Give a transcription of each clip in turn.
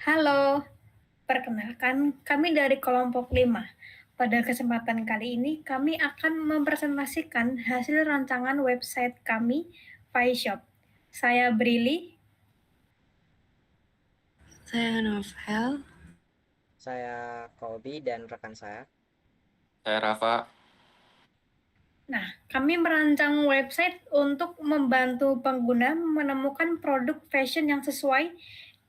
Halo, perkenalkan kami dari kelompok 5. Pada kesempatan kali ini kami akan mempresentasikan hasil rancangan website kami, Shop. Saya Brili. Saya Novel. Saya Kobi dan rekan saya. Saya Rafa. Nah, kami merancang website untuk membantu pengguna menemukan produk fashion yang sesuai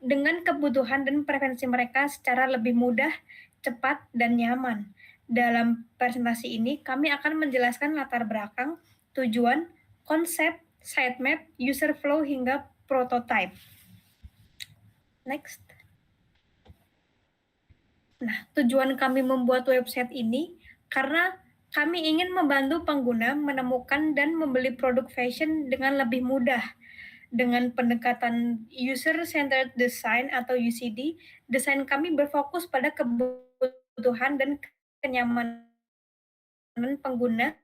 dengan kebutuhan dan preferensi mereka secara lebih mudah, cepat, dan nyaman. Dalam presentasi ini, kami akan menjelaskan latar belakang, tujuan, konsep, sitemap, user flow, hingga prototype. Next. Nah, tujuan kami membuat website ini karena kami ingin membantu pengguna menemukan dan membeli produk fashion dengan lebih mudah. Dengan pendekatan User-Centered Design atau UCD, desain kami berfokus pada kebutuhan dan kenyamanan pengguna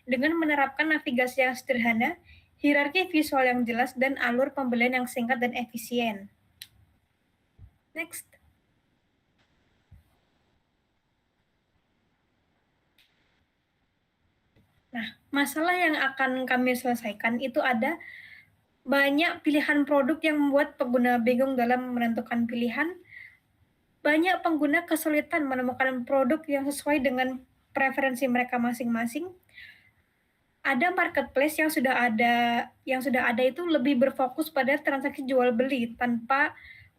dengan menerapkan navigasi yang sederhana, hierarki visual yang jelas, dan alur pembelian yang singkat dan efisien. Next. Nah, masalah yang akan kami selesaikan itu ada banyak pilihan produk yang membuat pengguna bingung dalam menentukan pilihan. Banyak pengguna kesulitan menemukan produk yang sesuai dengan preferensi mereka masing-masing. Ada marketplace yang sudah ada itu lebih berfokus pada transaksi jual beli tanpa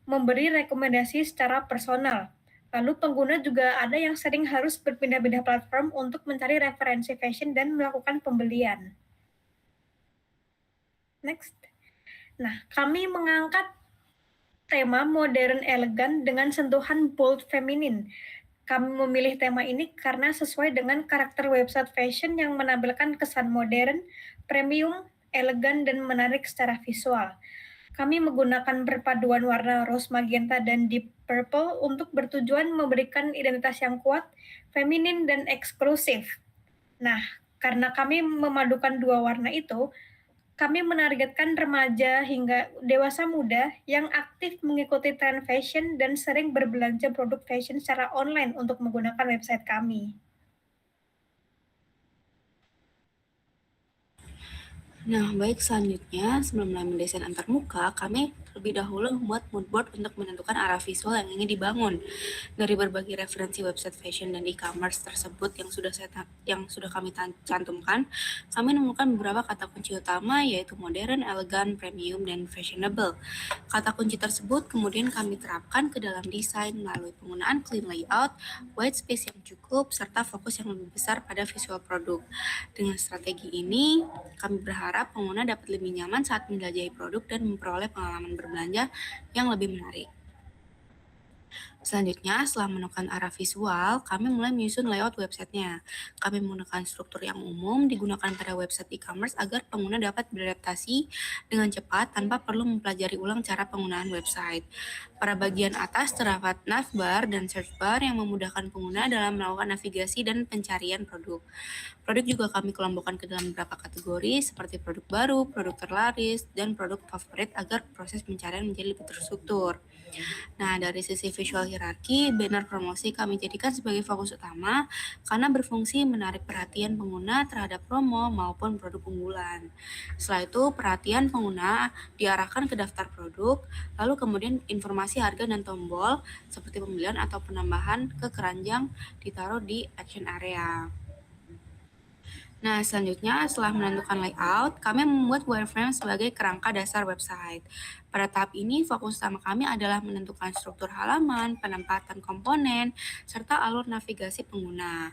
memberi rekomendasi secara personal. Lalu pengguna juga ada yang sering harus berpindah-pindah platform untuk mencari referensi fashion dan melakukan pembelian. Next. Nah, kami mengangkat tema modern elegan dengan sentuhan bold feminin. Kami memilih tema ini karena sesuai dengan karakter website fashion yang menampilkan kesan modern, premium, elegan, dan menarik secara visual. Kami menggunakan perpaduan warna rose magenta dan deep purple untuk bertujuan memberikan identitas yang kuat, feminin, dan eksklusif. Nah, karena kami memadukan dua warna itu, kami menargetkan remaja hingga dewasa muda yang aktif mengikuti tren fashion dan sering berbelanja produk fashion secara online untuk menggunakan website kami. Nah, baik, selanjutnya sebelum mulai mendesain antarmuka, kami terlebih dahulu membuat mood board untuk menentukan arah visual yang ingin dibangun. Dari berbagai referensi website fashion dan e-commerce tersebut yang sudah kami cantumkan, kami menemukan beberapa kata kunci utama yaitu modern, elegan, premium, dan fashionable. Kata kunci tersebut kemudian kami terapkan ke dalam desain melalui penggunaan clean layout, white space yang cukup, serta fokus yang lebih besar pada visual produk. Dengan strategi ini, kami berharap pengguna dapat lebih nyaman saat menjelajahi produk dan memperoleh pengalaman berbelanja yang lebih menarik. Selanjutnya, setelah menemukan arah visual, kami mulai menyusun layout websitenya. Kami menggunakan struktur yang umum digunakan pada website e-commerce agar pengguna dapat beradaptasi dengan cepat tanpa perlu mempelajari ulang cara penggunaan website. Pada bagian atas terdapat navbar dan search bar yang memudahkan pengguna dalam melakukan navigasi dan pencarian produk. Produk juga kami kelompokkan ke dalam beberapa kategori seperti produk baru, produk terlaris, dan produk favorit agar proses pencarian menjadi lebih terstruktur. Nah, dari sisi visual hierarki, banner promosi kami jadikan sebagai fokus utama karena berfungsi menarik perhatian pengguna terhadap promo maupun produk unggulan. Setelah itu, perhatian pengguna diarahkan ke daftar produk, lalu kemudian informasi harga dan tombol seperti pembelian atau penambahan ke keranjang ditaruh di action area. Nah, selanjutnya setelah menentukan layout, kami membuat wireframe sebagai kerangka dasar website. Pada tahap ini, fokus utama kami adalah menentukan struktur halaman, penempatan komponen, serta alur navigasi pengguna.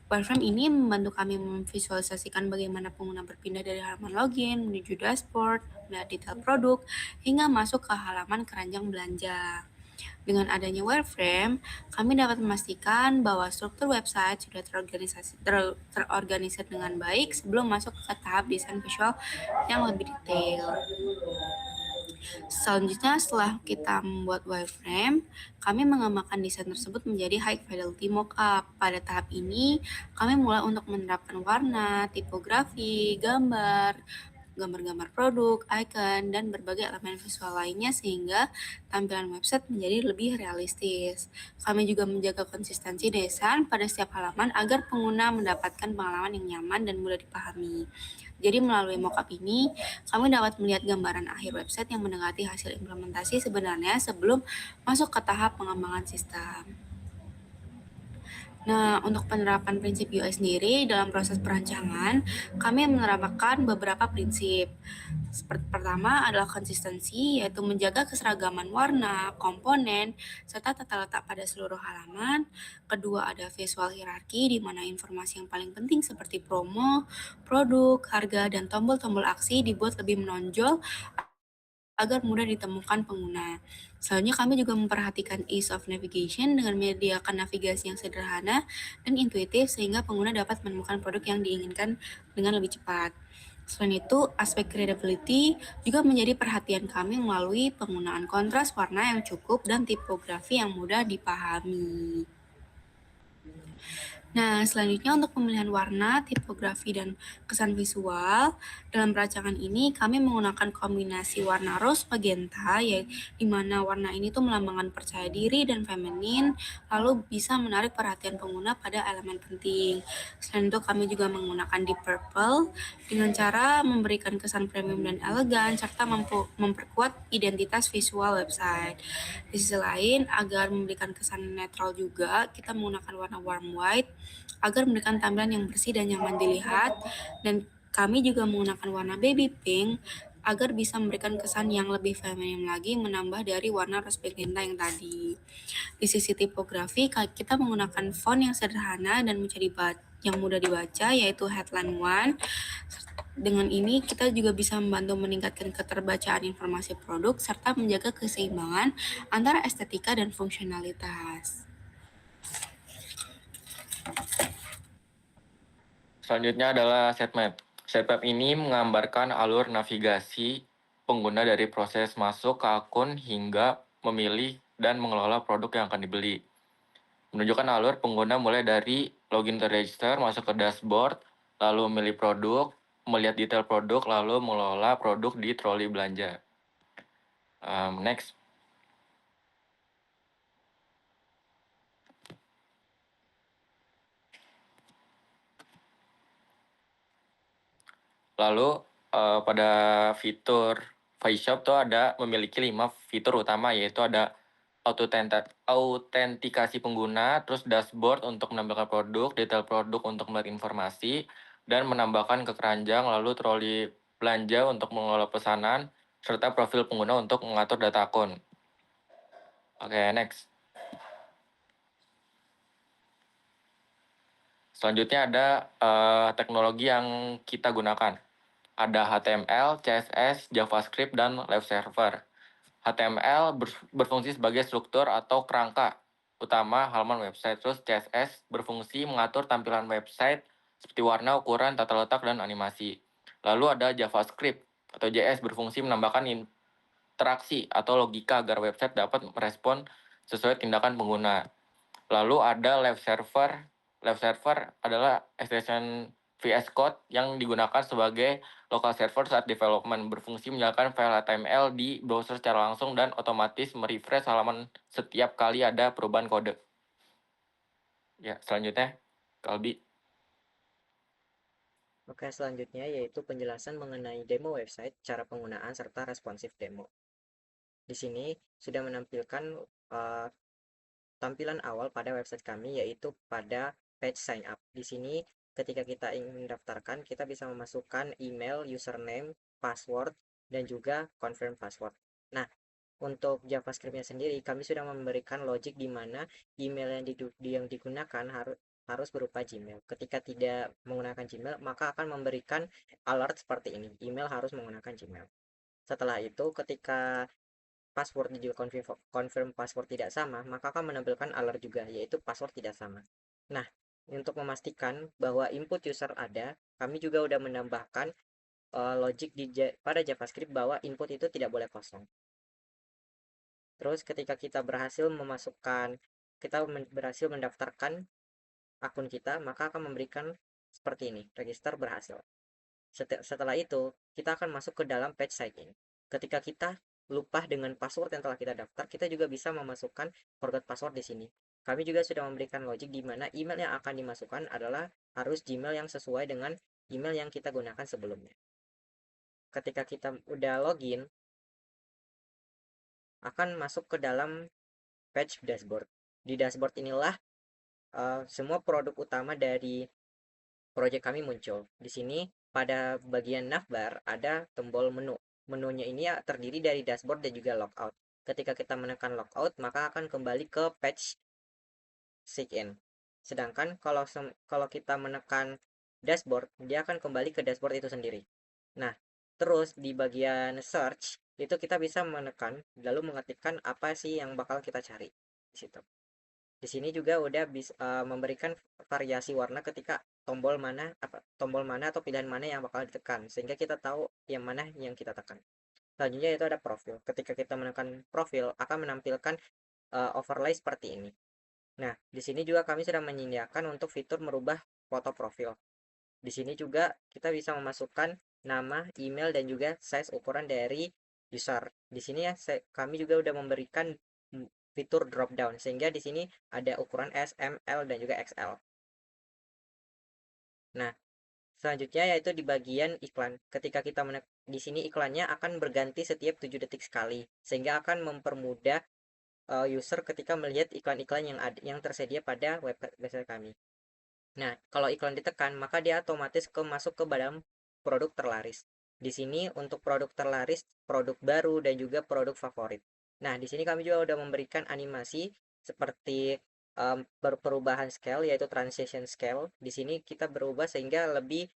Wireframe ini membantu kami memvisualisasikan bagaimana pengguna berpindah dari halaman login menuju dashboard, melihat detail produk, hingga masuk ke halaman keranjang belanja. Dengan adanya wireframe, kami dapat memastikan bahwa struktur website sudah terorganisir dengan baik sebelum masuk ke tahap desain visual yang lebih detail. Selanjutnya, setelah kita membuat wireframe, kami mengembangkan desain tersebut menjadi high fidelity mockup. Pada tahap ini, kami mulai untuk menerapkan warna, tipografi, gambar, gambar-gambar produk, icon, dan berbagai elemen visual lainnya sehingga tampilan website menjadi lebih realistis. Kami juga menjaga konsistensi desain pada setiap halaman agar pengguna mendapatkan pengalaman yang nyaman dan mudah dipahami. Jadi melalui mockup ini, kami dapat melihat gambaran akhir website yang mendekati hasil implementasi sebenarnya sebelum masuk ke tahap pengembangan sistem. Nah, untuk penerapan prinsip UI sendiri dalam proses perancangan, kami menerapkan beberapa prinsip. Seperti pertama adalah konsistensi, yaitu menjaga keseragaman warna, komponen, serta tata letak pada seluruh halaman. Kedua ada visual hierarki, di mana informasi yang paling penting seperti promo, produk, harga, dan tombol-tombol aksi dibuat lebih menonjol agar mudah ditemukan pengguna. Selanjutnya kami juga memperhatikan ease of navigation dengan menyediakan navigasi yang sederhana dan intuitif sehingga pengguna dapat menemukan produk yang diinginkan dengan lebih cepat. Selain itu, aspek readability juga menjadi perhatian kami melalui penggunaan kontras warna yang cukup dan tipografi yang mudah dipahami. Nah, selanjutnya untuk pemilihan warna, tipografi, dan kesan visual, dalam perancangan ini kami menggunakan kombinasi warna rose magenta, di mana warna ini tuh melambangkan percaya diri dan feminin, lalu bisa menarik perhatian pengguna pada elemen penting. Selain itu, kami juga menggunakan deep purple dengan cara memberikan kesan premium dan elegan, serta memperkuat identitas visual website. Di sisi lain, agar memberikan kesan netral juga, kita menggunakan warna warm white agar memberikan tampilan yang bersih dan nyaman dilihat, dan kami juga menggunakan warna baby pink agar bisa memberikan kesan yang lebih feminim lagi, menambah dari warna rose magenta yang tadi. Di sisi tipografi, kita menggunakan font yang sederhana dan yang mudah dibaca, yaitu Headline One. Dengan ini, kita juga bisa membantu meningkatkan keterbacaan informasi produk serta menjaga keseimbangan antara estetika dan fungsionalitas. Selanjutnya adalah sitemap. Sitemap ini menggambarkan alur navigasi pengguna dari proses masuk ke akun hingga memilih dan mengelola produk yang akan dibeli. Menunjukkan alur pengguna mulai dari login to register, masuk ke dashboard, lalu memilih produk, melihat detail produk, lalu mengelola produk di troli belanja. Next. Lalu pada fitur FiShop tuh ada memiliki 5 fitur utama, yaitu ada autentikasi pengguna, terus dashboard untuk menampilkan produk, detail produk untuk melihat informasi, dan menambahkan ke keranjang, lalu troli belanja untuk mengelola pesanan, serta profil pengguna untuk mengatur data akun. Oke, next. Selanjutnya ada teknologi yang kita gunakan. Ada HTML, CSS, JavaScript, dan web server. HTML berfungsi sebagai struktur atau kerangka utama halaman website. Terus CSS berfungsi mengatur tampilan website seperti warna, ukuran, tata letak, dan animasi. Lalu ada JavaScript atau JS berfungsi menambahkan interaksi atau logika agar website dapat merespon sesuai tindakan pengguna. Lalu ada live server. Live server adalah extension VS Code yang digunakan sebagai local server saat development, berfungsi menjalankan file HTML di browser secara langsung dan otomatis merefresh halaman setiap kali ada perubahan kode. Ya, selanjutnya, Kalbi. Oke, selanjutnya yaitu penjelasan mengenai demo website, cara penggunaan, serta responsif demo. Di sini sudah menampilkan tampilan awal pada website kami, yaitu pada page sign up. Di sini ketika kita ingin mendaftarkan, kita bisa memasukkan email, username, password, dan juga confirm password. Nah, untuk JavaScript-nya sendiri, kami sudah memberikan logic di mana email yang digunakan harus berupa Gmail. Ketika tidak menggunakan Gmail, maka akan memberikan alert seperti ini. Email harus menggunakan Gmail. Setelah itu, ketika password juga confirm password tidak sama, maka akan menampilkan alert juga, yaitu password tidak sama. Nah, untuk memastikan bahwa input user ada, kami juga sudah menambahkan logic pada JavaScript bahwa input itu tidak boleh kosong. Terus ketika kita berhasil mendaftarkan akun kita, maka akan memberikan seperti ini, register berhasil. Setelah itu, kita akan masuk ke dalam page sign in. Ketika kita lupa dengan password yang telah kita daftar, kita juga bisa memasukkan forgot password di sini. Kami juga sudah memberikan logic di mana email yang akan dimasukkan adalah harus Gmail yang sesuai dengan email yang kita gunakan sebelumnya. Ketika kita udah login, akan masuk ke dalam page dashboard. Di dashboard inilah semua produk utama dari proyek kami muncul. Di sini pada bagian navbar ada tombol menu. Menunya ini terdiri dari dashboard dan juga logout. Ketika kita menekan logout, maka akan kembali ke page sign-in. Sedangkan kalau kita menekan dashboard, dia akan kembali ke dashboard itu sendiri. Nah, terus di bagian search itu kita bisa menekan lalu mengetikkan apa sih yang bakal kita cari di situ. Di sini juga udah bisa memberikan variasi warna ketika tombol mana atau pilihan mana yang bakal ditekan, sehingga kita tahu yang mana yang kita tekan. Selanjutnya itu ada profil. Ketika kita menekan profil akan menampilkan overlay seperti ini. Nah, di sini juga kami sudah menyediakan untuk fitur merubah foto profil. Di sini juga kita bisa memasukkan nama, email, dan juga size ukuran dari user. Di sini ya kami juga udah memberikan fitur drop down, sehingga di sini ada ukuran S, M, L, dan juga XL. Nah, selanjutnya yaitu di bagian iklan. Ketika kita di sini iklannya akan berganti setiap 7 detik sekali, sehingga akan mempermudah user ketika melihat iklan-iklan yang tersedia pada website kami. Nah, kalau iklan ditekan, maka dia otomatis masuk ke dalam produk terlaris. Di sini untuk produk terlaris, produk baru, dan juga produk favorit. Nah, di sini kami juga udah memberikan animasi seperti perubahan scale, yaitu transition scale. Di sini kita berubah sehingga lebih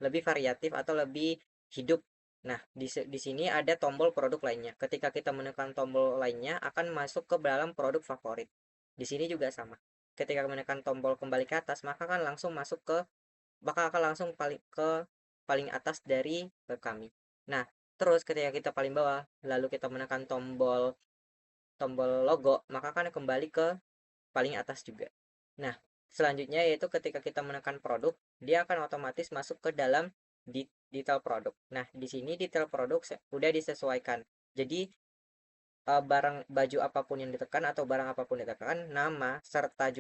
variatif atau lebih hidup. Nah, di sini ada tombol produk lainnya. Ketika kita menekan tombol lainnya, akan masuk ke dalam produk favorit. Di sini juga sama. Ketika menekan tombol kembali ke atas, maka akan langsung akan langsung paling atas dari web kami. Nah, terus ketika kita paling bawah, lalu kita menekan tombol logo, maka akan kembali ke paling atas juga. Nah, selanjutnya yaitu ketika kita menekan produk, dia akan otomatis masuk ke dalam detail produk. Nah, di sini detail produk udah disesuaikan. Jadi barang baju apapun yang ditekan atau barang apapun ditekan, nama serta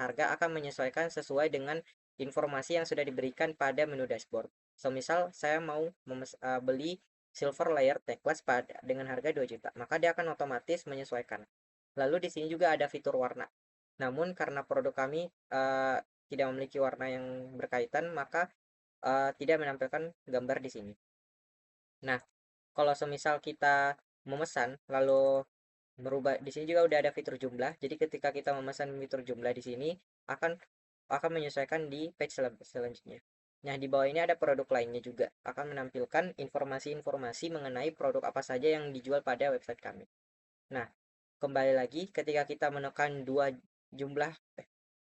harga akan menyesuaikan sesuai dengan informasi yang sudah diberikan pada menu dashboard. So, misal saya mau beli silver layer necklace dengan harga 2 juta, maka dia akan otomatis menyesuaikan. Lalu di sini juga ada fitur warna. Namun karena produk kami tidak memiliki warna yang berkaitan, maka tidak menampilkan gambar di sini. Nah, kalau semisal kita memesan lalu merubah, di sini juga udah ada fitur jumlah. Jadi ketika kita memesan fitur jumlah di sini akan menyesuaikan di page selanjutnya. Nah, di bawah ini ada produk lainnya juga, akan menampilkan informasi-informasi mengenai produk apa saja yang dijual pada website kami. Nah, kembali lagi ketika kita menekan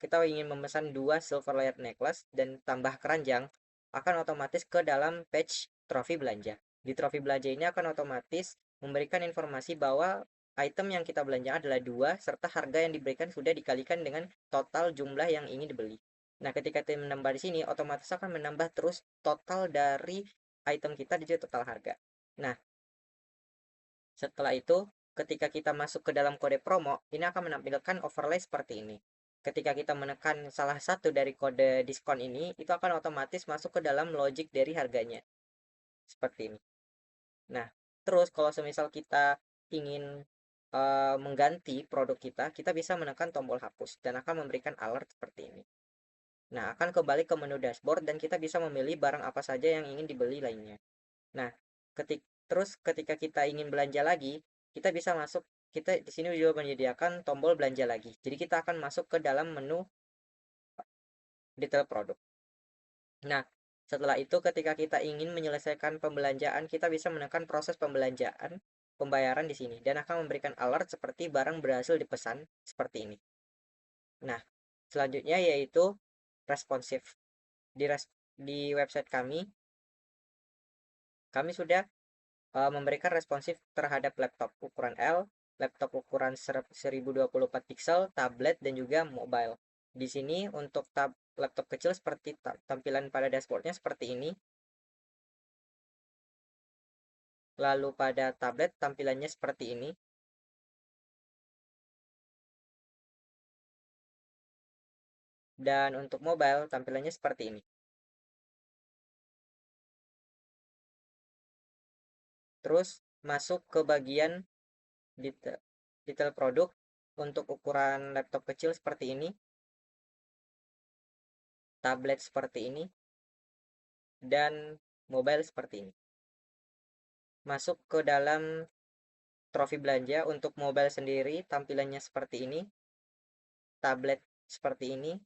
kita ingin memesan 2 silver layer necklace dan tambah keranjang, akan otomatis ke dalam page trofi belanja. Di trofi belanja ini akan otomatis memberikan informasi bahwa item yang kita belanja adalah 2, serta harga yang diberikan sudah dikalikan dengan total jumlah yang ingin dibeli. Nah, ketika kita menambah di sini, otomatis akan menambah terus total dari item kita di total harga. Nah, setelah itu, ketika kita masuk ke dalam kode promo, ini akan menampilkan overlay seperti ini. Ketika kita menekan salah satu dari kode diskon ini, itu akan otomatis masuk ke dalam logic dari harganya. Seperti ini. Nah, terus kalau semisal kita ingin mengganti produk kita bisa menekan tombol hapus dan akan memberikan alert seperti ini. Nah, akan kembali ke menu dashboard dan kita bisa memilih barang apa saja yang ingin dibeli lainnya. Nah, terus ketika kita ingin belanja lagi, kita bisa masuk, kita di sini juga menyediakan tombol belanja lagi. Jadi kita akan masuk ke dalam menu detail produk. Nah, setelah itu ketika kita ingin menyelesaikan pembelanjaan, kita bisa menekan proses pembayaran di sini dan akan memberikan alert seperti barang berhasil dipesan seperti ini. Nah, selanjutnya yaitu responsif. Di website kami sudah memberikan responsif terhadap laptop ukuran L, laptop ukuran 1024 pixel, tablet, dan juga mobile. Di sini untuk laptop kecil seperti tampilan pada dashboardnya seperti ini. Lalu pada tablet tampilannya seperti ini. Dan untuk mobile tampilannya seperti ini. Terus masuk ke bagian detail produk. Untuk ukuran laptop kecil seperti ini, tablet seperti ini, dan mobile seperti ini. Masuk ke dalam trofi belanja. Untuk mobile sendiri tampilannya seperti ini, tablet seperti ini,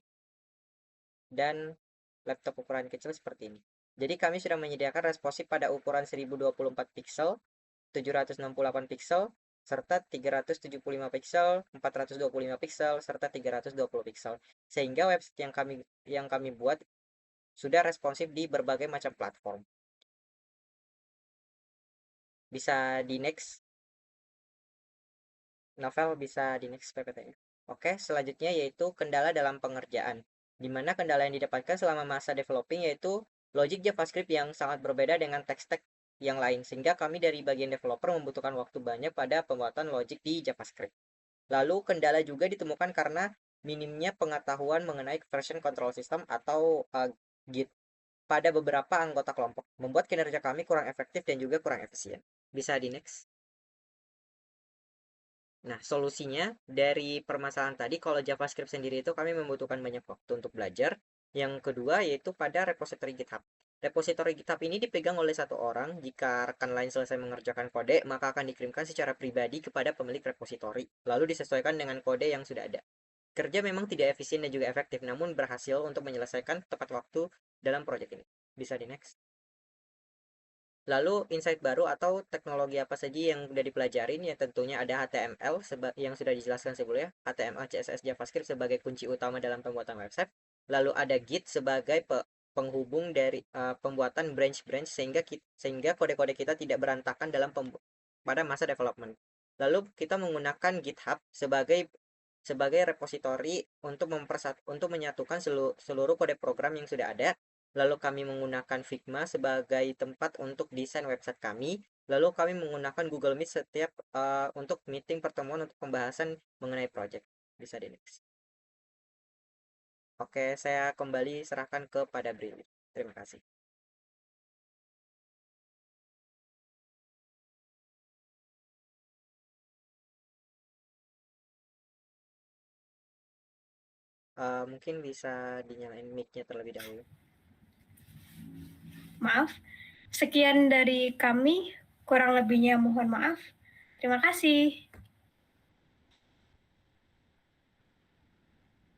dan laptop ukuran kecil seperti ini. Jadi kami sudah menyediakan responsif pada ukuran 1024 pixel, 768 pixel, serta 375 pixel, 425 pixel, serta 320 pixel. Sehingga website yang kami buat sudah responsif di berbagai macam platform. Bisa di next. Novel bisa di next PPT-nya. Oke, selanjutnya yaitu kendala dalam pengerjaan. Di mana kendala yang didapatkan selama masa developing yaitu logic JavaScript yang sangat berbeda dengan teks-teks yang lain, sehingga kami dari bagian developer membutuhkan waktu banyak pada pembuatan logic di JavaScript. Lalu kendala juga ditemukan karena minimnya pengetahuan mengenai version control system atau Git pada beberapa anggota kelompok, membuat kinerja kami kurang efektif dan juga kurang efisien. Bisa di next. Nah, solusinya dari permasalahan tadi, kalau JavaScript sendiri itu kami membutuhkan banyak waktu untuk belajar. Yang kedua yaitu pada repository GitHub. Repository GitHub ini dipegang oleh satu orang. Jika rekan lain selesai mengerjakan kode, maka akan dikirimkan secara pribadi kepada pemilik repository, lalu disesuaikan dengan kode yang sudah ada. Kerja memang tidak efisien dan juga efektif, namun berhasil untuk menyelesaikan tepat waktu dalam proyek ini. Bisa di next. Lalu insight baru atau teknologi apa saja yang sudah dipelajarin, ya tentunya ada HTML yang sudah dijelaskan sebelumnya, HTML, CSS, JavaScript sebagai kunci utama dalam pembuatan website. Lalu ada Git sebagai penghubung dari pembuatan branch-branch sehingga kode-kode kita tidak berantakan pada masa development. Lalu kita menggunakan GitHub sebagai repository untuk menyatukan seluruh kode program yang sudah ada. Lalu kami menggunakan Figma sebagai tempat untuk desain website kami. Lalu kami menggunakan Google Meet untuk meeting pertemuan untuk pembahasan mengenai project. Bisa di next. Oke, saya kembali serahkan kepada Brili. Terima kasih. Mungkin bisa dinyalain mic-nya terlebih dahulu. Maaf, sekian dari kami, kurang lebihnya mohon maaf. Terima kasih.